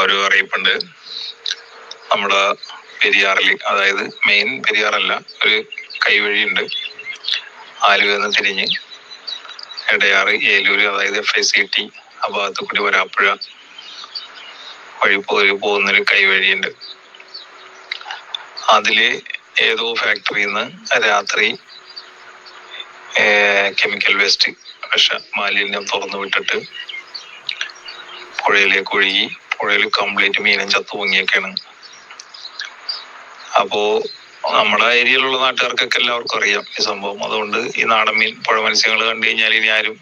ഒരു അറിയിപ്പുണ്ട്. നമ്മുടെ പെരിയാറിൽ, അതായത് മെയിൻ പെരിയാറല്ല, ഒരു കൈവഴിയുണ്ട്. ആലുവെന്ന് തിരിഞ്ഞ് എടയാറ്, ഏലൂര്, അതായത് FICT ആ ഭാഗത്ത് കൂടി വരാപ്പുഴ വഴി പോകുന്നൊരു കൈവഴിയുണ്ട്. അതില് ഏതോ ഫാക്ടറിയിൽ നിന്ന് രാത്രി കെമിക്കൽ വേസ്റ്റ്, മാലിന്യം തുറന്നു വിട്ടിട്ട് പുഴയിലേക്ക് ഒഴുകി. പുഴയിൽ കംപ്ലീറ്റ് മീനും ചത്തു പൊങ്ങിയൊക്കെയാണ്. അപ്പോ നമ്മുടെ ഏരിയയിലുള്ള നാട്ടുകാർക്കൊക്കെ എല്ലാവർക്കും അറിയാം ഈ സംഭവം. അതുകൊണ്ട് ഈ നാടൻ മീൻ, പുഴ മത്സ്യങ്ങൾ കണ്ടു കഴിഞ്ഞാൽ ഇനി ആരും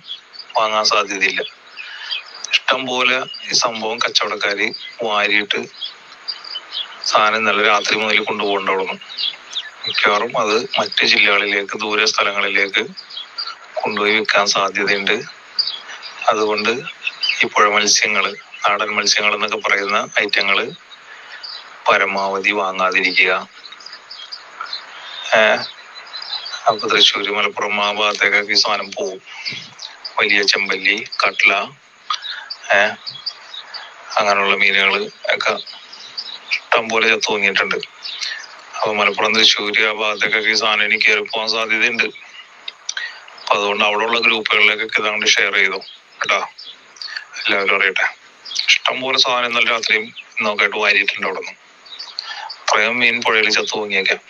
വാങ്ങാൻ സാധ്യതയില്ല. ഇഷ്ടം പോലെ ഈ സംഭവം കച്ചവടക്കാര് വാരിയിട്ട് സാധനം ഇന്നലെ രാത്രി മുതൽ കൊണ്ടുപോകണ്ടാവുന്നു. മിക്കവാറും അത് മറ്റ് ജില്ലകളിലേക്ക്, ദൂര സ്ഥലങ്ങളിലേക്ക് കൊണ്ടുപോയി വിൽക്കാൻ സാധ്യതയുണ്ട്. അതുകൊണ്ട് ഈ പുഴ മത്സ്യങ്ങള്, നാടൻ മത്സ്യങ്ങൾ എന്നൊക്കെ പറയുന്ന ഐറ്റങ്ങള് പരമാവധി വാങ്ങാതിരിക്കുക. അപ്പൊ തൃശ്ശൂര്, മലപ്പുറം ആ ഭാഗത്തേക്കൊക്കെ ഈ സാധനം പോവും. വലിയ ചെമ്പല്ലി, കട്ട്ല, അങ്ങനെയുള്ള മീനുകൾ ഒക്കെ ഇഷ്ടം പോലെ ചത്തു പൊങ്ങിയിട്ടുണ്ട്. അപ്പൊ മലപ്പുറം, തൃശ്ശൂര് ആ ഭാഗത്തേക്കൊക്കെ ഈ സാധനം എനിക്ക് കയറി പോകാൻ സാധ്യതയുണ്ട്. അപ്പൊ അതുകൊണ്ട് അവിടെയുള്ള ഗ്രൂപ്പുകളിലേക്കൊക്കെ ഇതാണ്ട് ഷെയർ ചെയ്തോ കേട്ടോ, എല്ലാവരും അറിയട്ടെ. ഇഷ്ടം പോലെ സാധനം ഇന്നലെ രാത്രിയും ഇന്നൊക്കെ ആയിട്ട് വാരിയിട്ടുണ്ട് അവിടെ നിന്ന്. അത്രയും മീൻ പുഴയിൽ ചത്തു പൊങ്ങിയേക്കാം.